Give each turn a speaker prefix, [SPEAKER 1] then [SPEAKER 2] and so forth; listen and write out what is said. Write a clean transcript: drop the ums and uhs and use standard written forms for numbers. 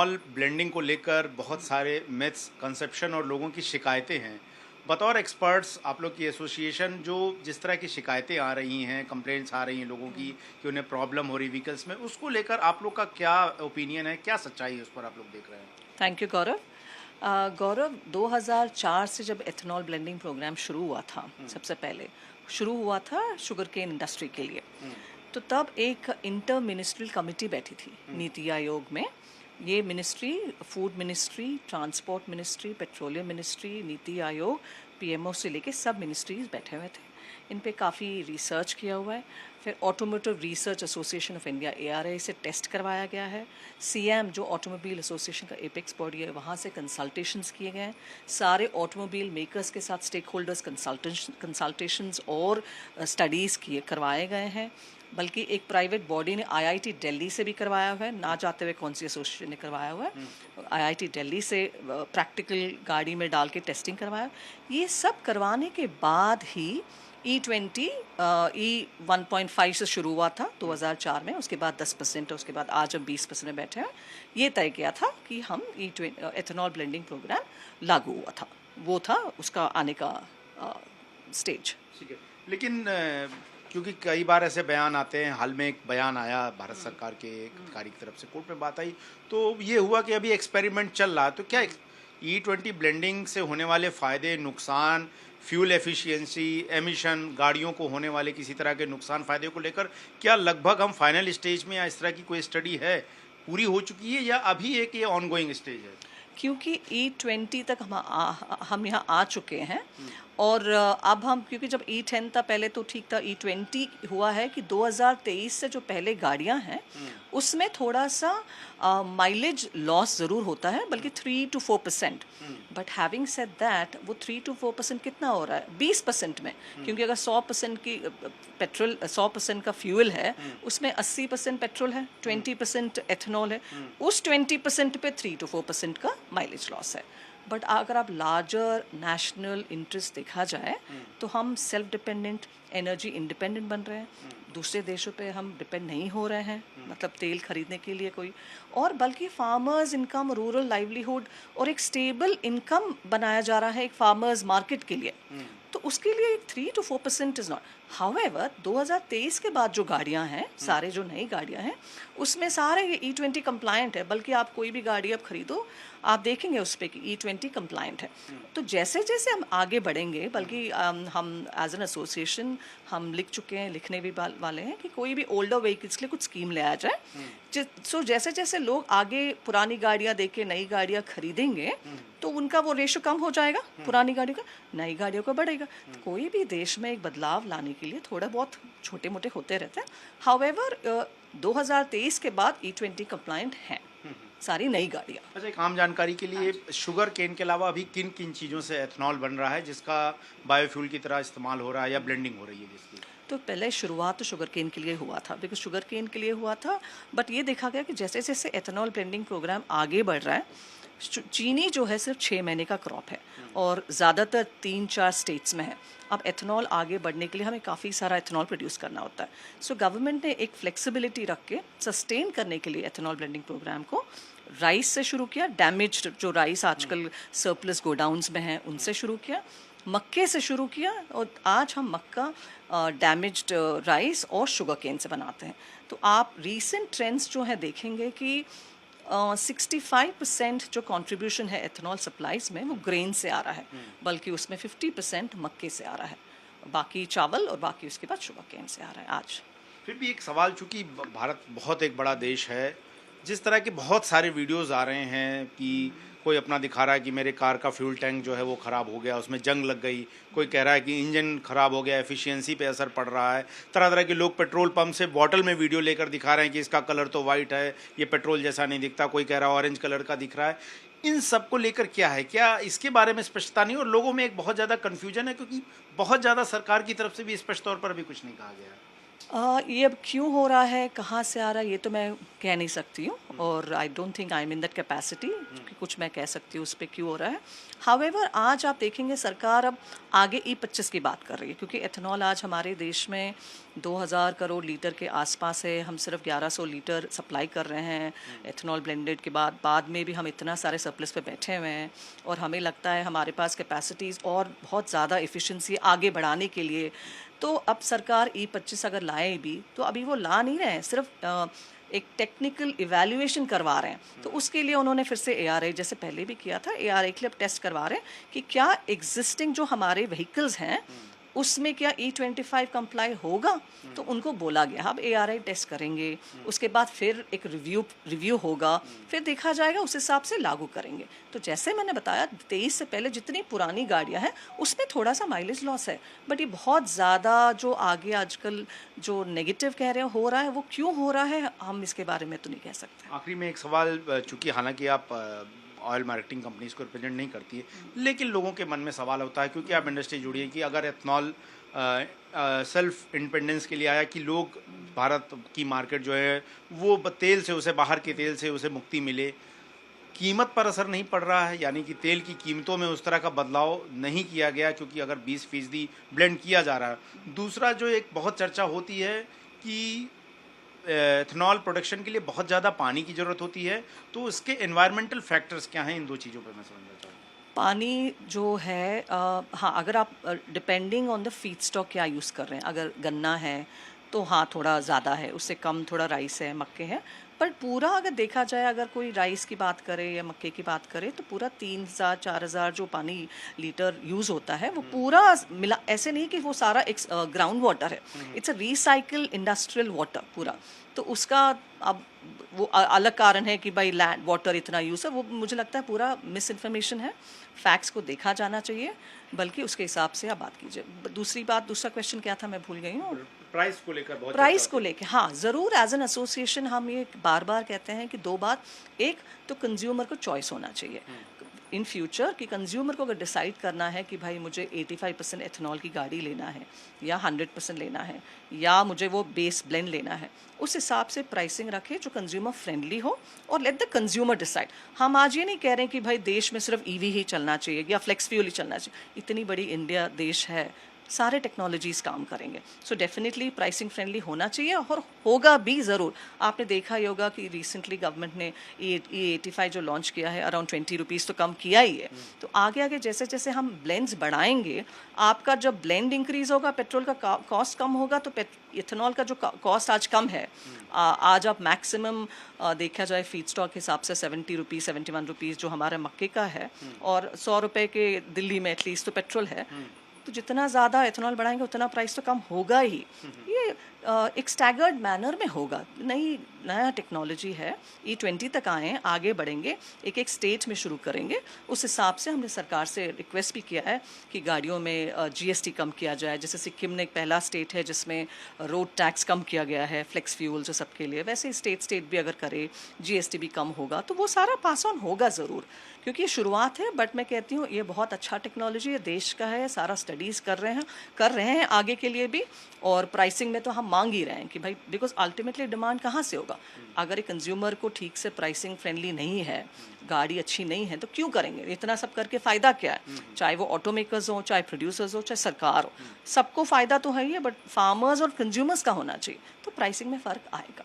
[SPEAKER 1] Ethanol blending को लेकर बहुत सारे मिथ्स, कंसेप्शन और लोगों की शिकायतें हैं। बतौर एक्सपर्ट्स आप लोग की एसोसिएशन जो जिस तरह की शिकायतें आ रही हैं, कंप्लेंट्स आ रही हैं लोगों की कि उन्हें प्रॉब्लम हो रही व्हीकल्स में, उसको लेकर आप लोग का क्या ओपिनियन है, क्या सच्चाई है उस पर आप लोग देख रहे हैं?
[SPEAKER 2] थैंक यू गौरव। गौरव, 2004 से जब एथनॉल ब्लेंडिंग प्रोग्राम शुरू हुआ था, सबसे पहले शुरू हुआ था शुगर केन इंडस्ट्री के लिए। तो तब एक इंटर मिनिस्ट्रियल कमेटी बैठी थी नीति आयोग में। ये ministry, food ministry, transport ministry, petroleum ministry, NITI Aayog, PMO से लेके सब मिनिस्ट्रीज बैठे हुए थे। इन पे काफ़ी रिसर्च किया हुआ है। फिर automotive research association of India ARA से टेस्ट करवाया गया है। CM जो ऑटोमोबाइल एसोसिएशन का एपेक्स बॉडी है, वहाँ से कंसल्टेशंस किए गए हैं। सारे ऑटोमोबाइल मेकर्स के साथ स्टेक होल्डर्स कंसल्टेशंस और स्टडीज़ करवाए गए हैं। बल्कि एक प्राइवेट बॉडी ने IIT दिल्ली से भी करवाया हुआ है, ना जाते हुए कौन सी एसोसिएशन ने करवाया हुआ है। IIT दिल्ली से प्रैक्टिकल गाड़ी में डाल के टेस्टिंग करवाया। ये सब करवाने के बाद ही E20 E1.5 से शुरू हुआ था 2004 में, उसके बाद 10%, उसके बाद आज हम 20% में बैठे हैं। ये तय किया था कि हम एथेनॉल ब्लेंडिंग प्रोग्राम लागू हुआ था, वो था उसका आने का स्टेज।
[SPEAKER 1] ठीक है, लेकिन क्योंकि कई बार ऐसे बयान आते हैं, हाल में एक बयान आया भारत सरकार के एक अधिकारी की तरफ से, कोर्ट में बात आई, तो ये हुआ कि अभी एक्सपेरिमेंट चल रहा है। तो क्या E20 ब्लेंडिंग से होने वाले फ़ायदे, नुकसान, फ्यूल एफिशिएंसी, एमिशन, गाड़ियों को होने वाले किसी तरह के नुकसान फ़ायदे को लेकर क्या लगभग हम फाइनल स्टेज में, या इस तरह की कोई स्टडी है, पूरी हो चुकी है, या अभी एक ये ऑनगोइंग स्टेज है?
[SPEAKER 2] क्योंकि E20 तक हम यहाँ आ चुके हैं। और अब हम, क्योंकि जब E10 था पहले तो ठीक था, E20 हुआ है कि 2023 से जो पहले गाड़ियाँ हैं उसमें थोड़ा सा माइलेज लॉस ज़रूर होता है, बल्कि 3 to 4%। But having said that, वो 3 to 4% कितना हो रहा है 20% में। क्योंकि अगर 100% की पेट्रोल, 100% का फ्यूल है, उसमें 80% पेट्रोल है, 20% एथेनॉल है। उस 20% पे 3 to 4% का माइलेज लॉस है। बट अगर आप लार्जर नेशनल इंटरेस्ट देखा जाए तो हम सेल्फ डिपेंडेंट, एनर्जी इंडिपेंडेंट बन रहे हैं। दूसरे देशों पे हम डिपेंड नहीं हो रहे हैं, मतलब तेल खरीदने के लिए कोई, और बल्कि फार्मर्स इनकम, रूरल लाइवलीहुड और एक स्टेबल इनकम बनाया जा रहा है एक फार्मर्स मार्केट के लिए। तो उसके लिए 3 to 4% इज़ नॉट। हाउएवर 2023 के बाद जो गाड़ियां हैं, सारे जो नई गाड़ियां हैं, उसमें सारे ये E20 कंप्लायंट है। बल्कि आप कोई भी गाड़ी अब खरीदो, आप देखेंगे उस पर कि E20 कंप्लायंट है। तो जैसे जैसे हम आगे बढ़ेंगे, बल्कि हम एज एन एसोसिएशन हम लिख चुके हैं, लिखने भी वाले हैं कि कोई भी ओल्डर व्हीकल्स के लिए कुछ स्कीम ले आ जाए। सो जैसे जैसे लोग आगे पुरानी गाड़ियां देख के नई गाड़ियां खरीदेंगे तो उनका वो रेशो कम हो जाएगा, पुरानी गाड़ियों का, नई गाड़ियों का बढ़ेगा। कोई भी देश में एक बदलाव लाने के लिए थोड़ा बहुत छोटे मोटे होते रहते हैं। हाउएवर 2023 के बाद E20 कंप्लायंट हैं सारी नई गाड़ियाँ।
[SPEAKER 1] अच्छा, एक आम जानकारी के लिए, शुगर केन के अलावा अभी किन किन चीज़ों से एथनॉल बन रहा है जिसका बायोफ्यूल की तरह इस्तेमाल हो रहा है या ब्लेंडिंग हो रही है जिसकी?
[SPEAKER 2] तो पहले शुरुआत तो शुगर केन के लिए हुआ था, बिकॉज शुगर केन के लिए हुआ था। बट ये देखा गया कि जैसे जैसे एथेनॉल ब्लेंडिंग प्रोग्राम आगे बढ़ रहा है, चीनी जो है सिर्फ 6 महीने का क्रॉप है और ज़्यादातर 3-4 स्टेट्स में है। अब एथेनॉल आगे बढ़ने के लिए हमें काफ़ी सारा एथेनॉल प्रोड्यूस करना होता है। सो गवर्नमेंट ने एक फ्लेक्सिबिलिटी रख के सस्टेन करने के लिए एथेनॉल ब्लेंडिंग प्रोग्राम को राइस से शुरू किया। डैमेज्ड जो राइस आजकल सरप्लस गोडाउन्स में हैं उनसे शुरू किया, मक्के से शुरू किया, और आज हम मक्का, डैमेज्ड राइस और शुगर केन से बनाते हैं। तो आप रीसेंट ट्रेंड्स जो हैं देखेंगे कि 65% जो कंट्रीब्यूशन है एथेनॉल सप्लाईज में वो ग्रेन से आ रहा है, बल्कि उसमें 50% मक्के से आ रहा है, बाकी चावल, और बाकी उसके बाद शुगर केन से आ रहा है आज।
[SPEAKER 1] फिर भी एक सवाल, चूंकि भारत बहुत एक बड़ा देश है, जिस तरह के बहुत सारे वीडियोस आ रहे हैं कि कोई अपना दिखा रहा है कि मेरे कार का फ्यूल टैंक जो है वो ख़राब हो गया, उसमें जंग लग गई, कोई कह रहा है कि इंजन ख़राब हो गया, एफिशिएंसी पे असर पड़ रहा है, तरह तरह के लोग पेट्रोल पंप से बॉटल में वीडियो लेकर दिखा रहे हैं कि इसका कलर तो वाइट है, ये पेट्रोल जैसा नहीं दिखता, कोई कह रहा है ऑरेंज कलर का दिख रहा है। इन सब को लेकर क्या है, क्या इसके बारे में स्पष्टता नहीं, और लोगों में एक बहुत ज़्यादा कन्फ्यूजन है क्योंकि बहुत ज़्यादा सरकार की तरफ से भी स्पष्ट तौर पर अभी कुछ नहीं कहा गया है?
[SPEAKER 2] ये अब क्यों हो रहा है, कहाँ से आ रहा है, ये तो मैं कह नहीं सकती हूँ, और I don't think I am in that capacity कि कुछ मैं कह सकती हूँ उस पर क्यों हो रहा है। हाउएवर आज आप देखेंगे सरकार अब आगे E25 की बात कर रही है, क्योंकि एथेनॉल आज हमारे देश में 2000 करोड़ लीटर के आसपास है, हम सिर्फ 1100 लीटर सप्लाई कर रहे हैं एथेनॉल ब्लेंडेड के बाद में भी हम इतना सारे सरप्लस पे बैठे हुए हैं, और हमें लगता है हमारे पास कैपेसिटीज़ और बहुत ज़्यादा एफिशिएंसी आगे बढ़ाने के लिए। तो अब सरकार E25 अगर लाए भी तो अभी वो ला नहीं रहे हैं, सिर्फ एक टेक्निकल इवैल्यूएशन करवा रहे हैं। तो उसके लिए उन्होंने फिर से ARA जैसे पहले भी किया था, ARA के लिए अब टेस्ट करवा रहे हैं कि क्या एग्जिस्टिंग जो हमारे व्हीकल्स हैं उसमें क्या E25 कंप्लाई होगा। तो उनको बोला गया अब ARA टेस्ट करेंगे, उसके बाद फिर एक रिव्यू होगा, फिर देखा जाएगा, उस हिसाब से लागू करेंगे। तो जैसे मैंने बताया 23 से पहले जितनी पुरानी गाड़ियां हैं उसमें थोड़ा सा माइलेज लॉस है, बट ये बहुत ज़्यादा जो आगे आजकल जो नेगेटिव कह रहे हैं हो रहा है, वो क्यों हो रहा है हम इसके बारे में तो नहीं कह सकते।
[SPEAKER 1] आखिरी में एक सवाल, चूंकि हालांकि आप ऑयल मार्केटिंग कंपनीज को रिप्रेजेंट नहीं करती है, लेकिन लोगों के मन में सवाल होता है क्योंकि आप इंडस्ट्री जुड़ी है कि अगर एथनॉल सेल्फ इंडिपेंडेंस के लिए आया कि लोग भारत की मार्केट जो है वो तेल से, उसे बाहर के तेल से उसे मुक्ति मिले, कीमत पर असर नहीं पड़ रहा है, यानी कि तेल की कीमतों में उस तरह का बदलाव नहीं किया गया क्योंकि अगर 20% ब्लेंड किया जा रहा है। दूसरा जो एक बहुत चर्चा होती है कि एथनॉल प्रोडक्शन के लिए बहुत ज़्यादा पानी की ज़रूरत होती है, तो इसके एनवायरमेंटल फैक्टर्स क्या हैं, इन दो चीज़ों पर मैं समझना चाहूँगा।
[SPEAKER 2] पानी जो है हाँ, अगर आप depending on the feed stock क्या यूज़ कर रहे हैं, अगर गन्ना है तो हाँ थोड़ा ज़्यादा है, उससे कम थोड़ा राइस है, मक्के हैं। पर पूरा अगर देखा जाए, अगर कोई राइस की बात करे या मक्के की बात करे, तो पूरा 3000-4000 जो पानी लीटर यूज़ होता है वो पूरा मिला, ऐसे नहीं कि वो सारा एक ग्राउंड वाटर है, it's a recycle industrial water पूरा। तो उसका अब वो अलग कारण है कि भाई लैंड वाटर इतना यूज़ है, वो मुझे लगता है पूरा मिस इन्फॉर्मेशन है। फैक्ट्स को देखा जाना चाहिए, बल्कि उसके हिसाब से आप बात कीजिए। दूसरा क्वेश्चन क्या था, मैं भूल गई हूँ।
[SPEAKER 1] प्राइस को लेकर बहुत
[SPEAKER 2] प्राइस को लेके हाँ ज़रूर, एज एन एसोसिएशन हम ये बार बार कहते हैं कि दो बात, एक तो कंज्यूमर को चॉइस होना चाहिए इन फ्यूचर, कि कंज्यूमर को अगर डिसाइड करना है कि भाई मुझे 85% एथेनॉल की गाड़ी लेना है या 100% लेना है या मुझे वो बेस ब्लेंड लेना है, उस हिसाब से प्राइसिंग रखे जो कंज्यूमर फ्रेंडली हो, और लेट द कंज्यूमर डिसाइड। हम आज ये नहीं कह रहे हैं कि भाई देश में सिर्फ EV ही चलना चाहिए या फ्लेक्स फ्यूल ही चलना चाहिए। इतनी बड़ी इंडिया देश है, सारे टेक्नोलॉजीज काम करेंगे। सो डेफिनेटली प्राइसिंग फ्रेंडली होना चाहिए, और होगा भी ज़रूर। आपने देखा ही होगा कि रिसेंटली गवर्नमेंट ने E85 जो लॉन्च किया है, अराउंड 20 रुपीज़ तो कम किया ही है। तो आगे आगे जैसे जैसे हम ब्लेंड्स बढ़ाएंगे, आपका जब ब्लेंड इंक्रीज होगा, पेट्रोल का कॉस्ट कम होगा, तो इथेनॉल का जो कॉस्ट आज कम है, आज आप मैक्सिमम देखा जाए फीड स्टॉक के हिसाब से 70 रुपीज़ 71 रुपीज़ जो हमारे मक्के का है, और 100 रुपये के दिल्ली में एटलीस्ट तो पेट्रोल है। तो जितना ज़्यादा एथेनॉल बढ़ाएंगे उतना प्राइस तो कम होगा ही। ये एक स्टैगर्ड मैनर में होगा, नया टेक्नोलॉजी है, E20 तक आए, आगे बढ़ेंगे, एक एक स्टेट में शुरू करेंगे। उस हिसाब से हमने सरकार से रिक्वेस्ट भी किया है कि गाड़ियों में GST कम किया जाए। जैसे सिक्किम ने एक पहला स्टेट है जिसमें रोड टैक्स कम किया गया है फ्लेक्स फ्यूल्स और सबके लिए, वैसे स्टेट भी अगर करे, GST भी कम होगा, तो वो सारा पास ऑन होगा ज़रूर, क्योंकि ये शुरुआत है। बट मैं कहती हूँ ये बहुत अच्छा टेक्नोलॉजी है, देश का है, सारा स्टडीज़ कर रहे हैं आगे के लिए भी। और प्राइसिंग में तो हम मांग ही रहे हैं कि भाई, बिकॉज अल्टीमेटली डिमांड कहाँ से होगा, अगर एक कंज्यूमर को ठीक से प्राइसिंग फ्रेंडली नहीं है, गाड़ी अच्छी नहीं है, तो क्यों करेंगे इतना सब करके? फ़ायदा क्या है? चाहे वो ऑटोमेकर्स हो, चाहे प्रोड्यूसर्स हो, चाहे सरकार हो, सबको फ़ायदा तो है ही है, बट फार्मर्स और कंज्यूमर्स का होना चाहिए, तो प्राइसिंग में फ़र्क आएगा।